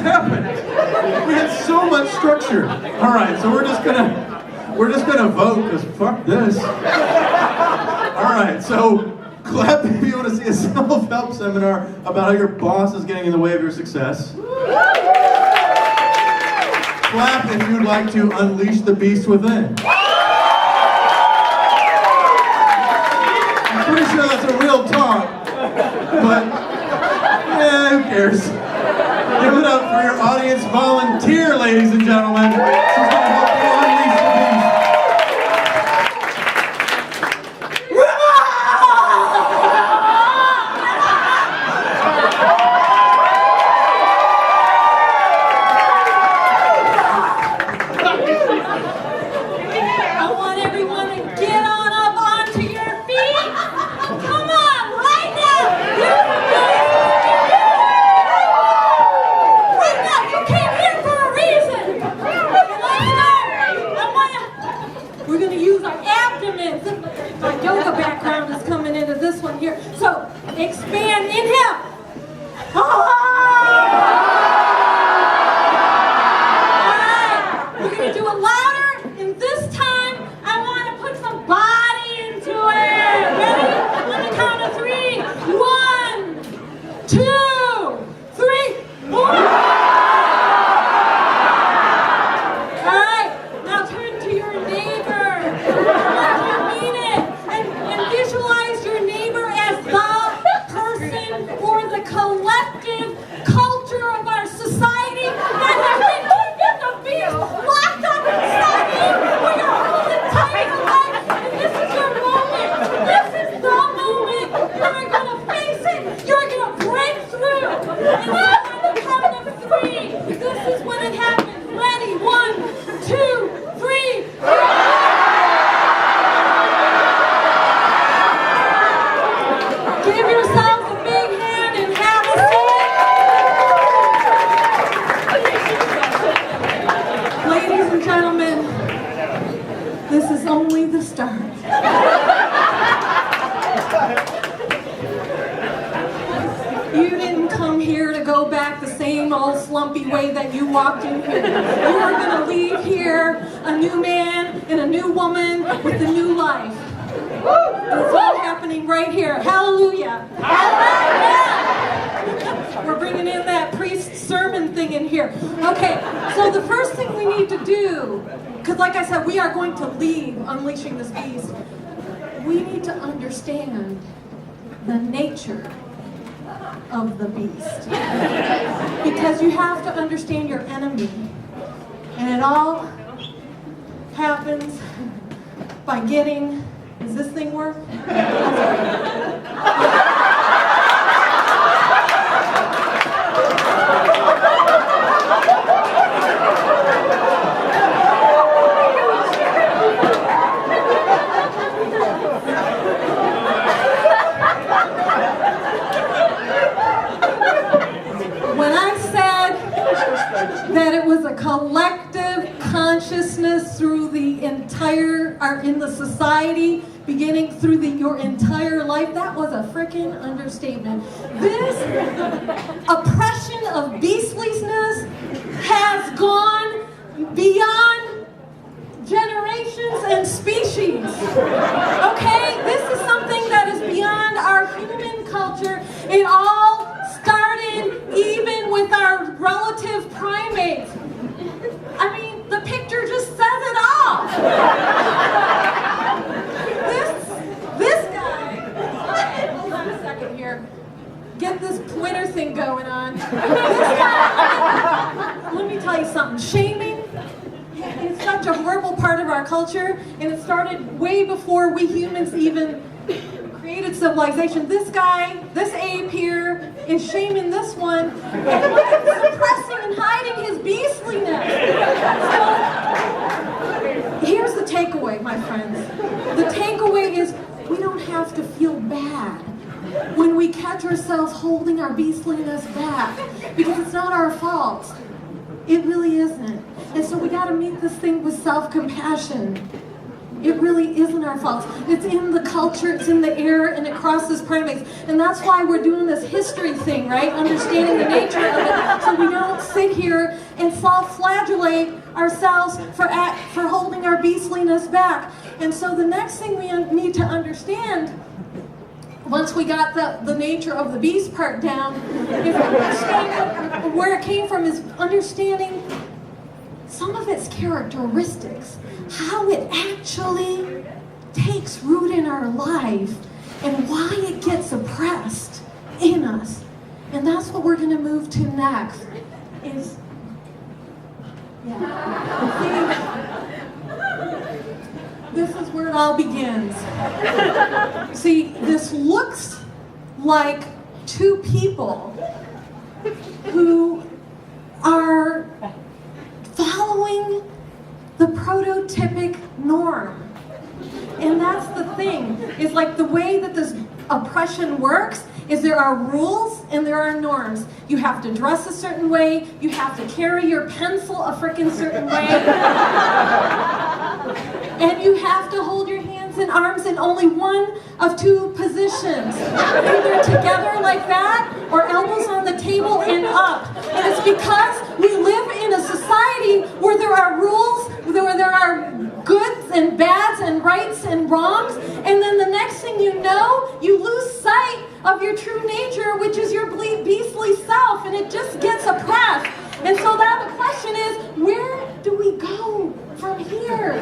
happened? We had so much structure. All right, so we're just gonna vote because fuck this. All right, so clap if you want to see a self-help seminar about how your boss is getting in the way of your success. Clap if you'd like to unleash the beast within. I'm pretty sure that's a real talk, but yeah, who cares? Give it up for your audience volunteer, ladies and gentlemen. She's going to help you unleash the beast. I want everyone to get on up onto your feet. Come on, right now. Right now, you came here for a reason. We're going to use our abdomens. My yoga background is coming into this one here. So, expand, inhale. We're going to do it louder, and this time I want to put some body into it. Ready? On the count of 3. 1, 2, 3, 4. All right, now turn to your neighbor. You mean it, and visualize your neighbor as the person or the collective culture of our society that has been keeping the beast locked up inside you. We are holding tight to life, and this is your moment. This is the moment. You're going to face it. You're going to break through. And then on the count of 3, this is when it happens. Ready? 1, 2, 3. Give yourselves a big hand and have a seat. Ladies and gentlemen, this is only the start. You didn't come here to go back the same old slumpy way that you walked in here. You are going to leave here a new man and a new woman with a new life. It's all happening right here. Hallelujah. Hallelujah. We're bringing in that priest sermon thing in here. Okay, so the first thing we need to do, because like I said, we are going to leave unleashing this beast. We need to understand the nature of the beast. Because you have to understand your enemy. And it all happens by getting... Does this thing work? When I said that it was a collective consciousness through the entire, or in the society, beginning through your entire life, that was a freaking understatement. This oppression of beastliness has gone beyond generations and species. Okay? This is something that is beyond our human culture. It all started even with our relative primates. I mean, the picture just says it all. This guy, hold on a second here. Get this Twitter thing going on. This guy, let me tell you something. Shaming is such a horrible part of our culture, and it started way before we humans even created civilization. This guy, this ape here, is shaming this one, and suppressing and hiding his beastliness. So, here's the takeaway, my friends. The takeaway is we don't have to feel bad when we catch ourselves holding our beastliness back, because it's not our fault. It really isn't. And so we got to meet this thing with self-compassion. It really isn't our fault. It's in the culture, it's in the air, and it crosses primates. And that's why we're doing this history thing, right? Understanding the nature of it, so we don't sit here and self-flagellate ourselves for holding our beastliness back. And so the next thing we need to understand, once we got the nature of the beast part down, is understanding where it came from, is understanding some of its characteristics, how it actually takes root in our life, and why it gets suppressed in us. And that's what we're going to move to next. This is where it all begins. See, this looks like two people who are following the prototypic norm. And that's the thing, is like the way that this oppression works is there are rules and there are norms. You have to dress a certain way, you have to carry your pencil a frickin' certain way, and you have to hold your hands and arms in only one of two positions. Either together like that, or elbows on the table and up. And it's because we live in a society where there are rules, where there are goods and bads and rights and wrongs, and then the next thing you know, you lose sight of your true nature, which is your beastly self, and it just gets oppressed. And so now the question is, where do we go from here?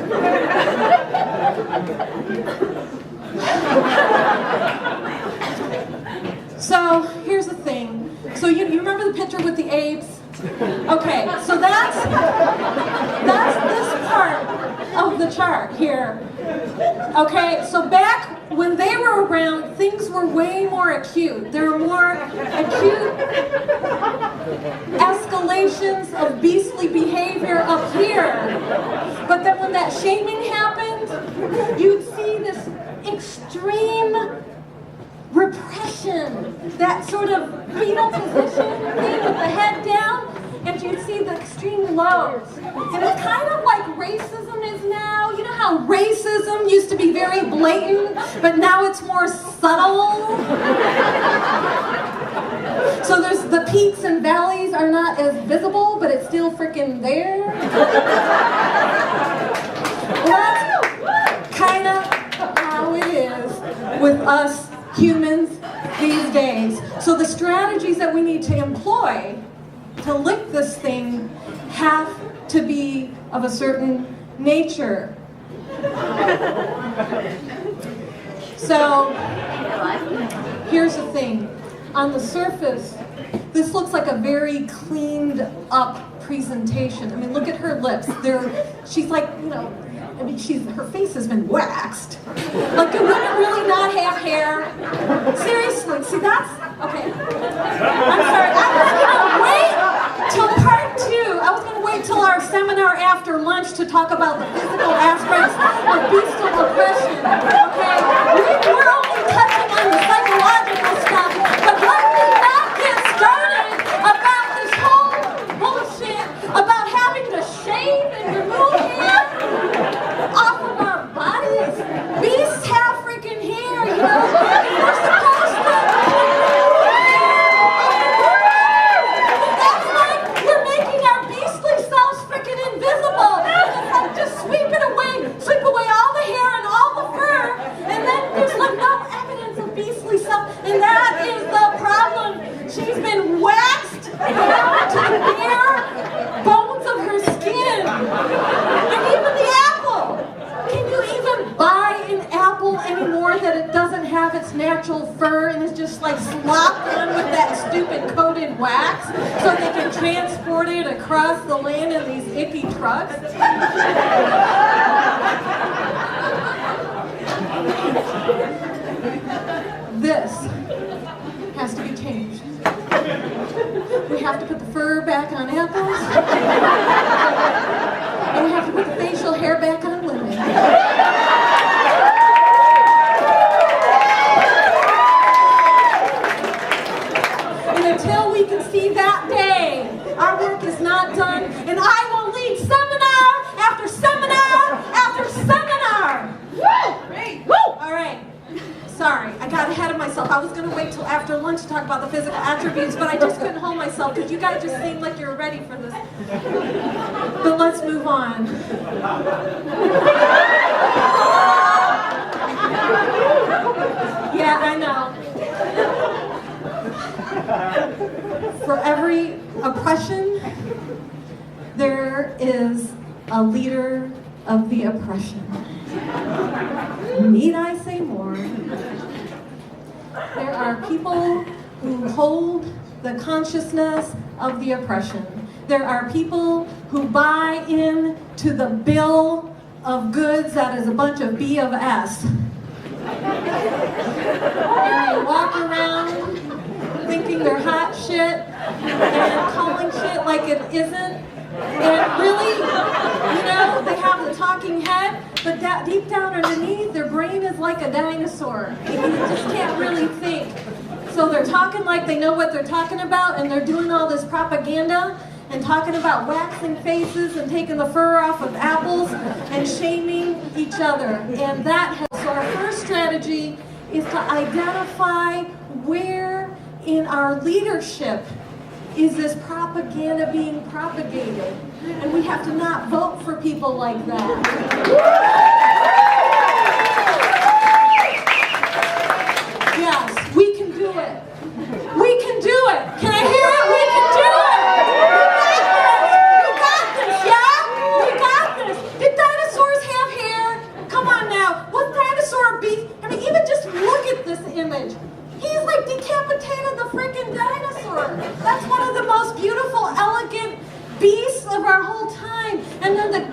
So here's the thing. So you remember the picture with the apes? Okay, so that's this part of the chart here. Okay, so back when they were around, things were way more acute. There were more acute escalations of beastly behavior up here. But then when that shaming happened, you'd see this extreme repression, that sort of fetal position thing with the head down, and you'd see the extreme lows. And it's kind of like racism is now. You know how racism used to be very blatant, but now it's more subtle? So there's the peaks and valleys are not as visible, but it's still freaking there. Well, that's kind of how it is with us humans these days. So the strategies that we need to employ to lick this thing have to be of a certain nature. So here's the thing. On the surface, this looks like a very cleaned up presentation. I mean, look at her lips. She's like, I mean, her face has been waxed. Like, do women really not have hair? Seriously, see, that's, okay. I'm sorry, I was gonna wait till part 2. I was gonna wait till our seminar after lunch to talk about the physical aspects of bestial oppression, okay? We're only touching on the psychological stuff, but let me not get started about this whole bullshit about having to shave and remove hair off of our bodies. Beasts have freaking hair, you know? We're supposed to. That's like we're making our beastly selves freaking invisible. It's like just sweep away all the hair and all the fur, and then there's like no evidence of beastly self, and that is the problem. She's been waxed down to the bare bones of her skin, and even the apple. Can you even buy an apple anymore that it doesn't have its natural fur and is just like slopped on with that stupid coated wax so they can transport it across the land in these icky trucks? This has to be changed. We have to put the fur back on apples, and we have to put the facial hair back on women. And until we can see that day, our work is not done, and I will lead seminar after seminar after seminar All right. Sorry, I got ahead of myself. I was going to wait till after lunch to talk about the physical attributes, but I just couldn't hold myself because you guys just seemed like you were ready for this. But let's move on. Yeah, I know. For every oppression, there is a leader of the oppression. Need I say more? There are people who hold the consciousness of the oppression. There are people who buy in to the bill of goods that is a bunch of B of S. And they walk around thinking they're hot shit and calling shit like it isn't. And really, you know, they have the talking head, but deep down underneath, their brain is like a dinosaur. You just can't really think. So they're talking like they know what they're talking about, and they're doing all this propaganda and talking about waxing faces and taking the fur off of apples and shaming each other. And so our first strategy is to identify where in our leadership is this propaganda being propagated? And we have to not vote for people like that. Yes, we can do it. We can do it. Can I hear it? We can do it. You got this, yeah? You got this. Did dinosaurs have hair? Come on now. Was dinosaur a beast? I mean, even just look at this image. He's like decapitated the freaking dinosaur. That's one of the most beautiful, elegant beasts of our whole time. And then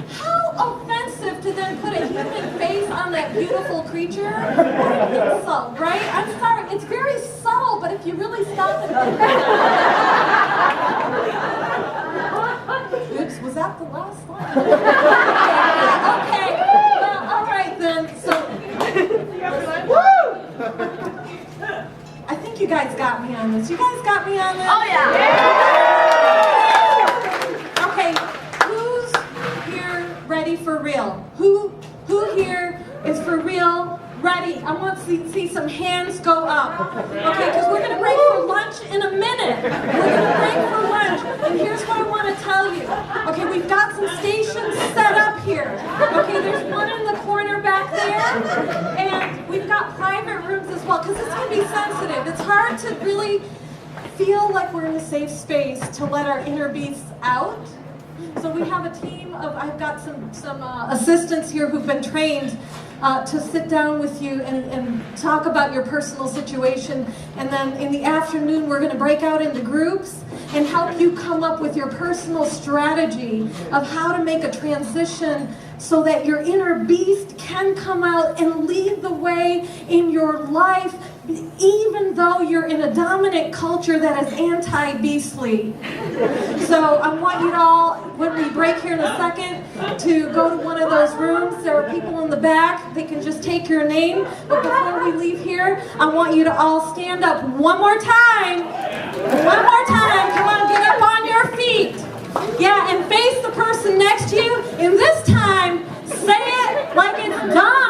how offensive to then put a human face on that beautiful creature? What an insult, right? I'm sorry, it's very subtle, but if you really stop and think about it. Oops, was that the last one? Okay, well, all right then. So, I think you guys got me on this. You guys got me on this? Oh yeah. Okay, who's here ready for real? Who here is for real ready? I want to see some hands go up. Okay, because we're going to break for lunch in a minute. We're going to break for lunch. And here's what I want to tell you. Okay, we've got some stations set up here. Okay, there's one in the corner back there. And we've got private rooms as well, because this can be sensitive. It's hard to really feel like we're in a safe space to let our inner beasts out. So we have a team of, I've got some assistants here who've been trained to sit down with you and talk about your personal situation. And then in the afternoon, we're going to break out into groups and help you come up with your personal strategy of how to make a transition so that your inner beast can come out and lead the way in your life, even though you're in a dominant culture that is anti-beastly. So I want you to all, when we break here in a second, to go to one of those rooms. There are people in the back. They can just take your name. But before we leave here, I want you to all stand up one more time. One more time. Come on, get up on your feet. Yeah, and face the person next to you. And this time, say it like it's done.